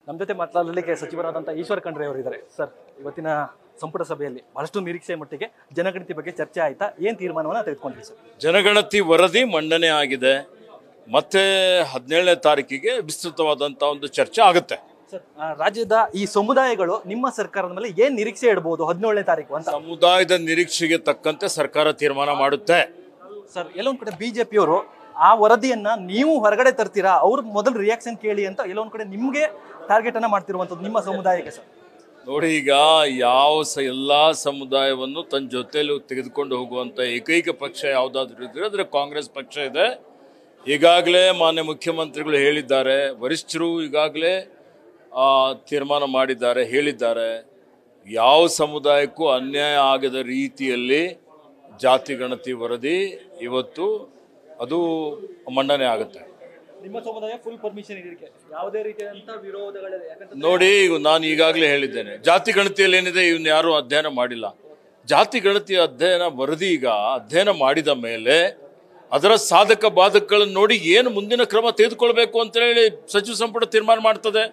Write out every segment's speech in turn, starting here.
ನಮ್ಮ ಜೊತೆ ಮಾತನಾಡಲಿಕ್ಕೆ ಸಚಿವರಾದಂಥ ಈಶ್ವರ್ ಖಂಡ್ರೆ ಅವರು ಇದ್ದಾರೆ. ಸರ್, ಇವತ್ತಿನ ಸಂಪುಟ ಸಭೆಯಲ್ಲಿ ಬಹಳಷ್ಟು ನಿರೀಕ್ಷೆ ಮಟ್ಟಿಗೆ ಜನಗಣತಿ ಬಗ್ಗೆ ಚರ್ಚೆ ಆಯ್ತಾ, ಏನು ತೀರ್ಮಾನವನ್ನು ತೆಗೆದುಕೊಂಡ್ರಿ ಸರ್? ಜನಗಣತಿ ವರದಿ ಮಂಡನೆ ಆಗಿದೆ, ಮತ್ತೆ 17ನೇ ತಾರೀಕಿಗೆ ವಿಸ್ತೃತವಾದಂಥ ಒಂದು ಚರ್ಚೆ ಆಗುತ್ತೆ. ಸರ್, ರಾಜ್ಯದ ಈ ಸಮುದಾಯಗಳು ನಿಮ್ಮ ಸರ್ಕಾರದ ಮೇಲೆ ಏನು ನಿರೀಕ್ಷೆ ಇಡಬಹುದು 17ನೇ ತಾರೀಕು ಅಂತ? ಸಮುದಾಯದ ನಿರೀಕ್ಷೆಗೆ ತಕ್ಕಂತೆ ಸರ್ಕಾರ ತೀರ್ಮಾನ ಮಾಡುತ್ತೆ. ಸರ್, ಎಲ್ಲೊಂದು ಕಡೆ ಬಿಜೆಪಿಯವರು ಆ ವರದಿಯನ್ನ ನೀವು ಹೊರಗಡೆ ತರ್ತೀರಾ, ಅವ್ರ ಮೊದಲು ರಿಯಾಕ್ಷನ್ ಕೇಳಿ ಅಂತ ಎಲ್ಲೊಂದು ಕಡೆ ನಿಮಗೆ ಟಾರ್ಗೆಟ್ ಅನ್ನ ಮಾಡ್ತಿರುವಂಥದ್ದು ನಿಮ್ಮ ಸಮುದಾಯಕ್ಕೆ. ಸರ್ ನೋಡಿ, ಈಗ ಎಲ್ಲ ಸಮುದಾಯವನ್ನು ತನ್ನ ಜೊತೆಯಲ್ಲಿ ತೆಗೆದುಕೊಂಡು ಹೋಗುವಂಥ ಏಕೈಕ ಪಕ್ಷ ಯಾವುದಾದ್ರೂ ಇದ್ರೆ ಅಂದರೆ ಕಾಂಗ್ರೆಸ್ ಪಕ್ಷ ಇದೆ. ಈಗಾಗಲೇ ಮಾನ್ಯ ಮುಖ್ಯಮಂತ್ರಿಗಳು ಹೇಳಿದ್ದಾರೆ, ವರಿಷ್ಠರು ಈಗಾಗಲೇ ತೀರ್ಮಾನ ಮಾಡಿದ್ದಾರೆ, ಹೇಳಿದ್ದಾರೆ, ಯಾವ ಸಮುದಾಯಕ್ಕೂ ಅನ್ಯಾಯ ಆಗದ ರೀತಿಯಲ್ಲಿ ಜಾತಿ ಗಣತಿ ವರದಿ ಇವತ್ತು ಅದು ಮಂಡನೆ ಆಗುತ್ತೆ. ನಿಮ್ಮ ಸಮುದಾಯ ಫುಲ್ ಪರ್ಮಿಷನ್ ಇದಕ್ಕೆ, ಯಾವುದೇ ರೀತಿಯಾದಂಥ ವಿರೋಧಗಳಿದೆ? ನೋಡಿ, ನಾನು ಈಗಾಗಲೇ ಹೇಳಿದ್ದೇನೆ, ಜಾತಿ ಗಣತಿಯಲ್ಲಿ ಏನಿದೆ ಇವನ್ನ ಯಾರು ಅಧ್ಯಯನ ಮಾಡಿಲ್ಲ. ಜಾತಿ ಗಣತಿ ಅಧ್ಯಯನ ವರದಿ ಈಗ ಅಧ್ಯಯನ ಮಾಡಿದ ಮೇಲೆ ಅದರ ಸಾಧಕ ಬಾಧಕಗಳನ್ನು ನೋಡಿ ಏನು ಮುಂದಿನ ಕ್ರಮ ತೆಗೆದುಕೊಳ್ಬೇಕು ಅಂತ ಹೇಳಿ ಸಚಿವ ಸಂಪುಟ ತೀರ್ಮಾನ ಮಾಡ್ತದೆ.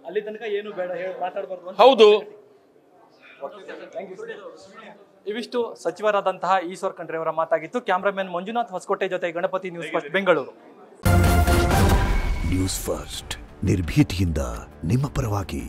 ಅಲ್ಲಿ ತನಕ ಏನು ಬೇಡ ಮಾತಾಡಬಾರ್ದು. ಹೌದು. ಇವಿಷ್ಟು ಸಚಿವರಾದಂತಹ ಈಶ್ವರ್ ಖಂಡ್ರೆ ಅವರ ಮಾತಾಗಿತ್ತು. ಕ್ಯಾಮ್ರಾಮನ್ ಮಂಜುನಾಥ್ ಹೊಸಕೋಟೆ ಜೊತೆ Ganapati, news first Bengaluru. News first ನಿರ್ಭೀತಿಯಿಂದ ನಿಮ್ಮ ಪರವಾಗಿ.